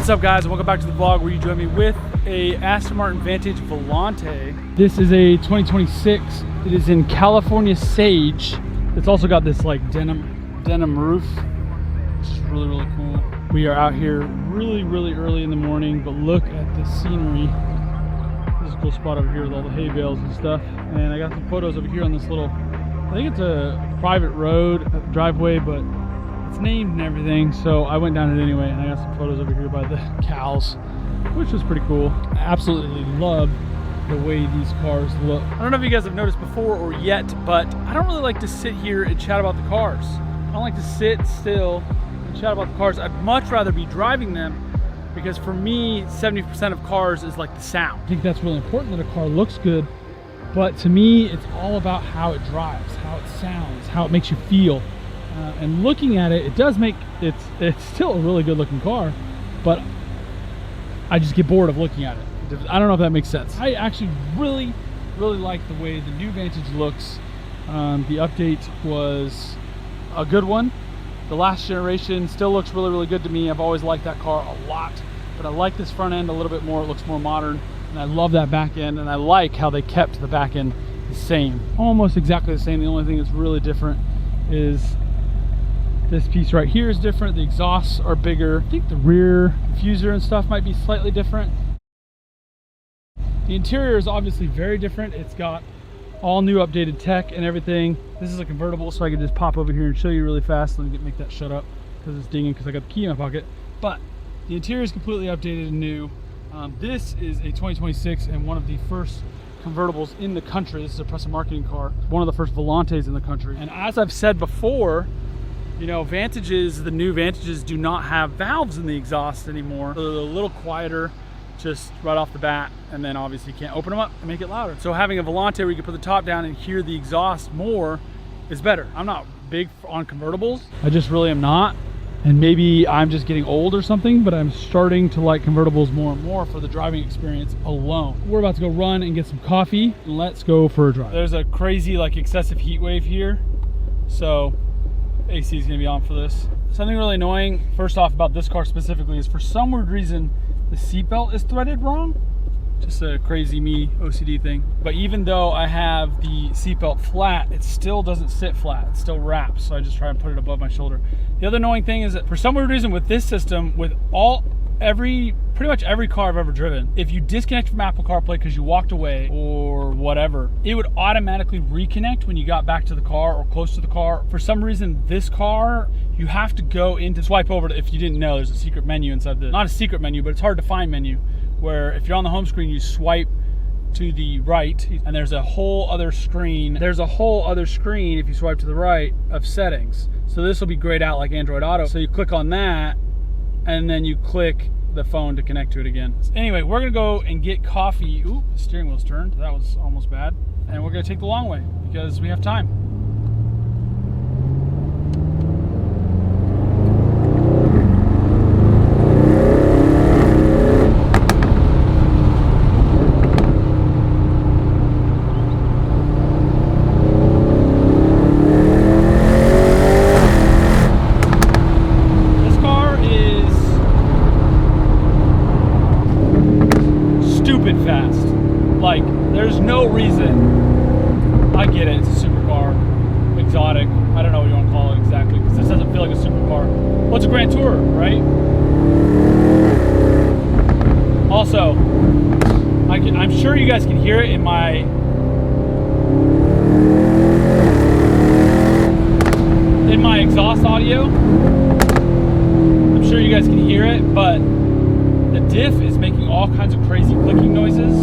What's up, guys? Welcome back to the vlog where you join me with a Aston Martin Vantage Volante. This is a 2026. It is in California Sage. It's also got this like denim roof, which is really cool. We are out here really early in the morning, but look at the scenery. This is a cool spot over here with all the hay bales and stuff. And I got some photos over here on this little, I think it's a private road, driveway, but it's named and everything, so I went down it anyway, and I got some photos over here by the cows, which was pretty cool. I absolutely love the way these cars look. I don't know if you guys have noticed before or yet, but I don't really like to sit here and chat about the cars. I don't like to sit still and chat about the cars. I'd much rather be driving them, because for me, 70% of cars is like the sound. I think that's really important, that a car looks good, but to me, it's all about how it drives, how it sounds, how it makes you feel. And looking at it, it does make it's still a really good looking car, but I just get bored of looking at it. I don't know if that makes sense. I actually really like the way the new Vantage looks. The update was a good one. The last generation still looks really good to me. I've always liked that car a lot, but I like this front end a little bit more. It looks more modern, and I love that back end, and I like how they kept the back end the same, almost exactly the same. The only thing that's really different is this piece right here is different. The exhausts are bigger. I think the rear diffuser and stuff might be slightly different. The interior is obviously very different. It's got all new updated tech and everything. This is a convertible, so I can just pop over here and show you really fast. Let me make that shut up because it's dinging because I got the key in my pocket. But the interior is completely updated and new. This is a 2026 and one of the first convertibles in the country. This is a press and marketing car. One of the first Volantes in the country. And as I've said before, you know, Vantages, the new Vantages do not have valves in the exhaust anymore. They're a little quieter just right off the bat, and then obviously you can't open them up and make it louder. So having a Volante where you can put the top down and hear the exhaust more is better. I'm not big on convertibles. I just really am not. And maybe I'm just getting old or something, but I'm starting to like convertibles more and more for the driving experience alone. We're about to go run and get some coffee, and let's go for a drive. There's a crazy like excessive heat wave here, so AC is gonna be on for this. Something really annoying, first off, about this car specifically is for some weird reason, the seatbelt is threaded wrong. Just a crazy me OCD thing. But even though I have the seatbelt flat, it still doesn't sit flat. It still wraps, so I just try and put it above my shoulder. The other annoying thing is that for some weird reason with this system, with pretty much every car I've ever driven, if you disconnect from Apple CarPlay because you walked away or whatever, it would automatically reconnect when you got back to the car or close to the car. For some reason, this car, you have to go in to swipe over to, if you didn't know, there's a secret menu inside the, not a secret menu, but it's hard to find menu, where if you're on the home screen, you swipe to the right, and there's a whole other screen. There's a whole other screen if you swipe to the right of settings. So this will be grayed out like Android Auto. So you click on that, and then you click the phone to connect to it again. Anyway, we're gonna go and get coffee. Ooh, the steering wheel's turned. That was almost bad. And we're gonna take the long way because we have time. Fast. Like, there's no reason. I get it, it's a supercar, exotic, I don't know what you want to call it exactly, because this doesn't feel like a supercar. Well, it's a Grand Tourer, right? Also, I'm sure you guys can hear it in my exhaust audio. I'm sure you guys can hear it, but the diff is making all kinds of crazy clicking noises,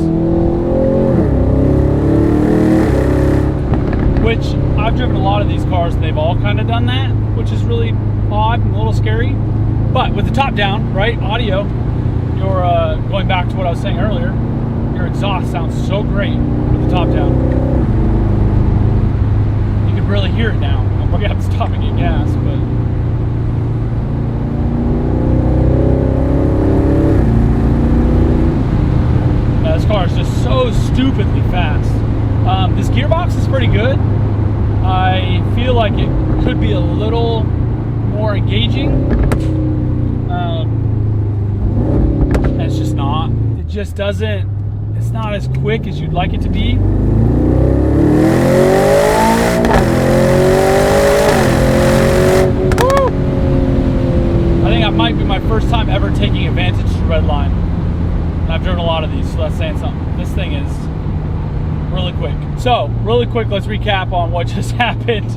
which I've driven a lot of these cars and they've all kind of done that, which is really odd and a little scary. But with the top down, right, audio, you're going back to what I was saying earlier, your exhaust sounds so great with the top down. You can really hear it now. I'm probably have to stop and get gas, but this car is just so stupidly fast. This gearbox is pretty good. I feel like it could be a little more engaging. And it's just not. It just doesn't, it's not as quick as you'd like it to be. Woo! I think that might be my first time ever taking a Vantage to Redline. And I've driven a lot of these, so that's saying something. This thing is really quick. So, really quick, let's recap on what just happened.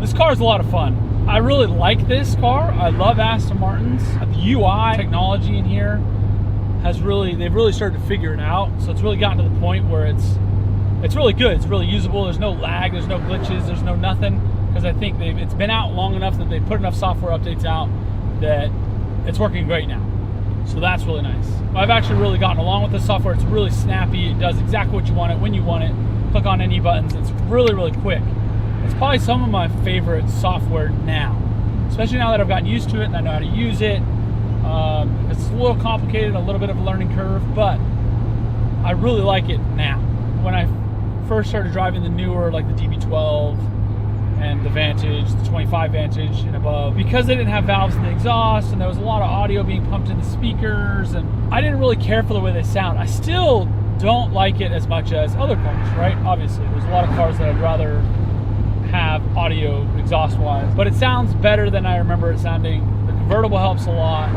This car is a lot of fun. I really like this car. I love Aston Martins. The UI technology in here has really, they've really started to figure it out. So it's really gotten to the point where it's really good. It's really usable. There's no lag, there's no glitches, there's no nothing. Because I think it's been out long enough that they've put enough software updates out that it's working great now. So that's really nice. I've actually really gotten along with the software. It's really snappy. It does exactly what you want it when you want it. Click on any buttons. It's really, really quick. It's probably some of my favorite software now, especially now that I've gotten used to it and I know how to use it. It's a little complicated, a little bit of a learning curve, but I really like it now. When I first started driving the newer, like the DB12 and the Vantage, the 25 Vantage and above, because they didn't have valves in the exhaust and there was a lot of audio being pumped in the speakers, and I didn't really care for the way they sound. I still don't like it as much as other cars, right? Obviously, there's a lot of cars that I'd rather have audio exhaust wise, but it sounds better than I remember it sounding. The convertible helps a lot.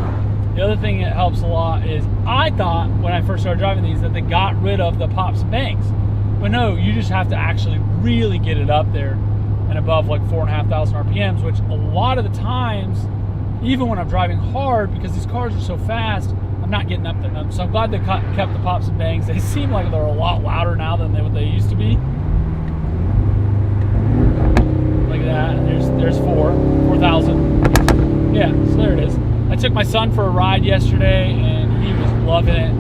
The other thing that helps a lot is I thought when I first started driving these that they got rid of the pops and bangs, but no, you just have to actually really get it up there and above like 4,500 RPMs, which a lot of the times, even when I'm driving hard, because these cars are so fast, I'm not getting up there. So I'm glad they kept the pops and bangs. They seem like they're a lot louder now than what they used to be. Look at that, there's 4,000. Yeah, so there it is. I took my son for a ride yesterday and he was loving it,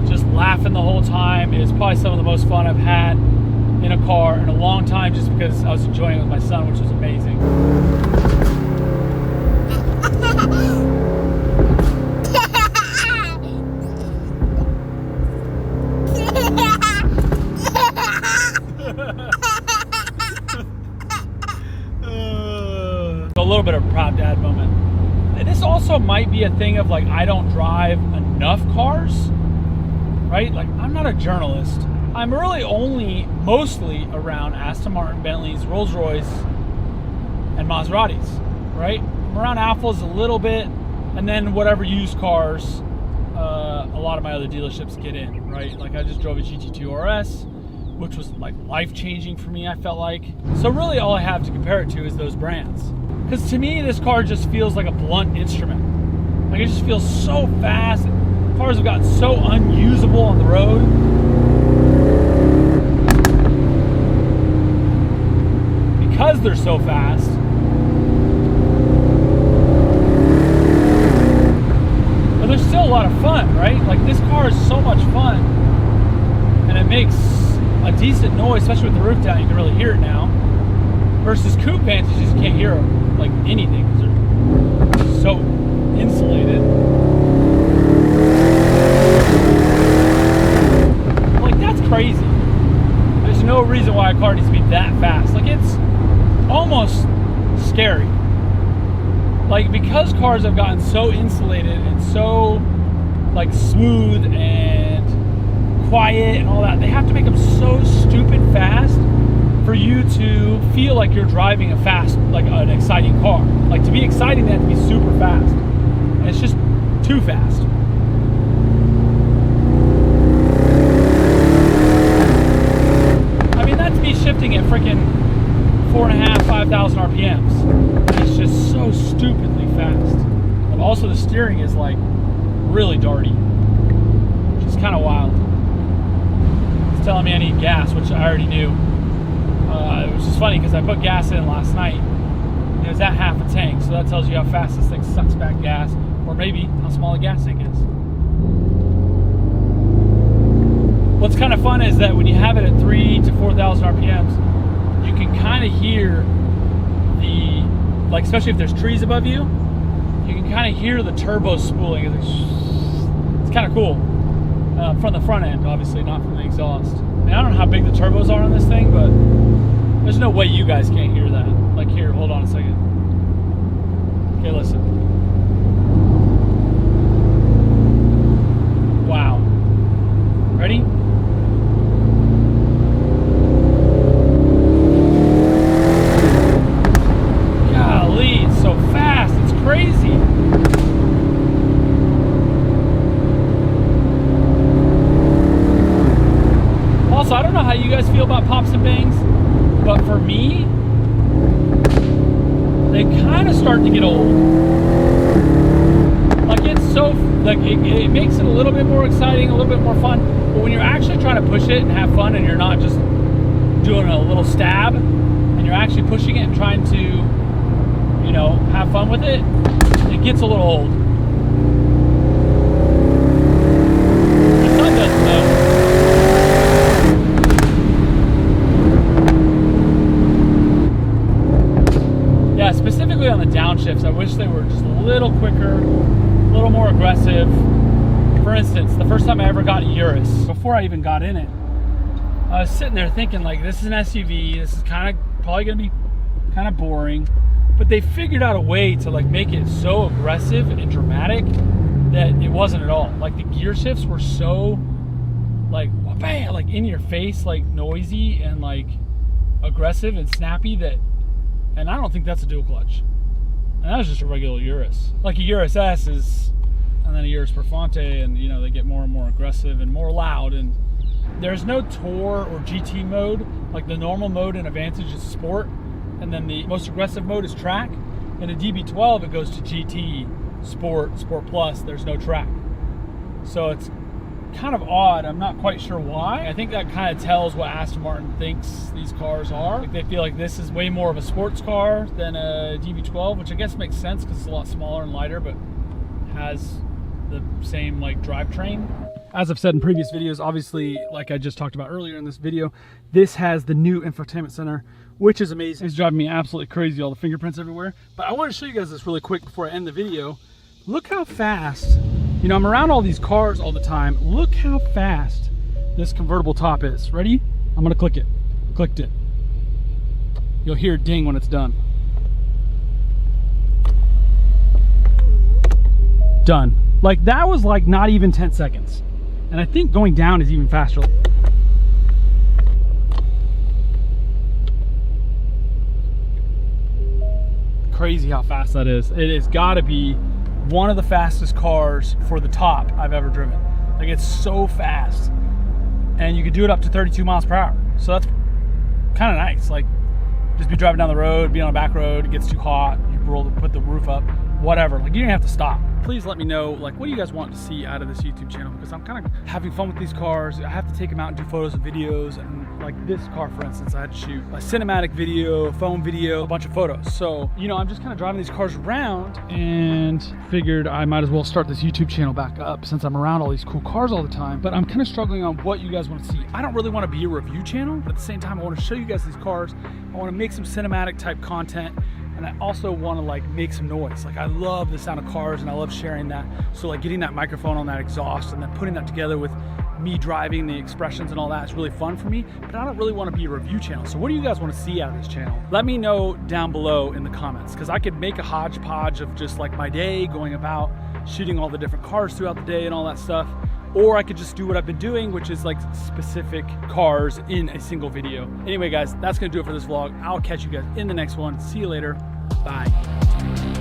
just laughing the whole time. It was probably some of the most fun I've had in a car in a long time, just because I was enjoying it with my son, which was amazing. A little bit of a proud dad moment. And this also might be a thing of like, I don't drive enough cars, right? Like, I'm not a journalist. I'm really only mostly around Aston Martin, Bentleys, Rolls Royce, and Maseratis, right? I'm around Alphas a little bit, and then whatever used cars a lot of my other dealerships get in, right? Like I just drove a GT2 RS, which was like life-changing for me, I felt like. So really all I have to compare it to is those brands. Because to me, this car just feels like a blunt instrument. Like it just feels so fast. Cars have gotten so unusable on the road. Because they're so fast. But they're still a lot of fun, right? Like this car is so much fun. And it makes a decent noise, especially with the roof down. You can really hear it now. Versus coupe Vantages, you can't hear like anything because they're so insulated. Like that's crazy. There's no reason why a car needs to be that fast. Like it's almost scary. Like because cars have gotten so insulated and so like smooth and quiet and all that, they have to make them so stupid fast for you to feel like you're driving a fast, like an exciting car. Like to be exciting, they have to be super fast. And it's just too fast. I mean, that's me shifting at freaking 4,500, 5,000 RPMs. And it's just so stupidly fast. And also the steering is like really darty. Which is kind of wild. It's telling me I need gas, which I already knew. It was just funny because I put gas in last night and it was at half a tank, so that tells you how fast this thing sucks back gas, or maybe how small a gas tank is. What's kind of fun is that when you have it at 3,000 to 4,000 RPMs, you can kind of hear the, like especially if there's trees above you, you can kind of hear the turbo spooling. It's kind of cool from the front end, obviously, not from the exhaust. And I don't know how big the turbos are on this thing, but there's no way you guys can't hear that. Like here, hold on a second. Okay, listen. Ready? Golly, it's so fast. It's crazy. Also, I don't know how you guys feel about pops and bangs, but for me, they kind of start to get old. Like it's so, like it makes it a little bit more exciting, a little bit more fun. But when you're actually trying to push it and have fun, and you're not just doing a little stab, and you're actually pushing it and trying to, you know, have fun with it, it gets a little old. My son doesn't know. Yeah, specifically on the downshifts, I wish they were just a little quicker, a little more aggressive. For instance, the first time I ever got a Urus, before I even got in it, I was sitting there thinking like, this is an SUV, this is probably gonna be kind of boring, but they figured out a way to like make it so aggressive and dramatic that it wasn't at all. Like the gear shifts were so like, bam, like in your face, like noisy and like aggressive and snappy that, and I don't think that's a dual clutch. And that was just a regular Urus. Like a Urus S is, and then a Urus Performante, and you know, they get more and more aggressive and more loud, and there's no Tour or GT mode. Like the normal mode in a Vantage is Sport, and then the most aggressive mode is Track. In a DB12 it goes to GT, Sport, Sport Plus, there's no Track. So it's kind of odd. I'm not quite sure why. I think that kind of tells what Aston Martin thinks these cars are. Like they feel like this is way more of a sports car than a DB12, which I guess makes sense because it's a lot smaller and lighter, but has the same like drivetrain. As I've said in previous videos, obviously, like I just talked about earlier in this video, this has the new infotainment center, which is amazing. It's driving me absolutely crazy, all the fingerprints everywhere. But I want to show you guys this really quick before I end the video. Look how fast, you know, I'm around all these cars all the time. Look how fast this convertible top is. Ready? I'm gonna click it. Clicked it. You'll hear it ding when it's done. Done. Like that was like not even 10 seconds. And I think going down is even faster. Crazy how fast that is. It has gotta be one of the fastest cars for the top I've ever driven. Like it's so fast. And you could do it up to 32 miles per hour. So that's kind of nice. Like just be driving down the road, be on a back road, it gets too hot, you put the roof up, whatever. Like you don't have to stop. Please let me know, like, what do you guys want to see out of this YouTube channel? Because I'm kind of having fun with these cars. I have to take them out and do photos and videos. And like this car, for instance, I had to shoot a cinematic video, a phone video, a bunch of photos. So, you know, I'm just kind of driving these cars around and figured I might as well start this YouTube channel back up since I'm around all these cool cars all the time. But I'm kind of struggling on what you guys want to see. I don't really want to be a review channel, but at the same time, I want to show you guys these cars. I want to make some cinematic type content. And I also want to like make some noise. Like I love the sound of cars and I love sharing that. So like getting that microphone on that exhaust and then putting that together with me driving, the expressions and all that is really fun for me. But I don't really want to be a review channel. So what do you guys want to see out of this channel? Let me know down below in the comments, because I could make a hodgepodge of just like my day going about shooting all the different cars throughout the day and all that stuff. Or I could just do what I've been doing, which is like specific cars in a single video. Anyway, guys, that's gonna do it for this vlog. I'll catch you guys in the next one. See you later. Bye.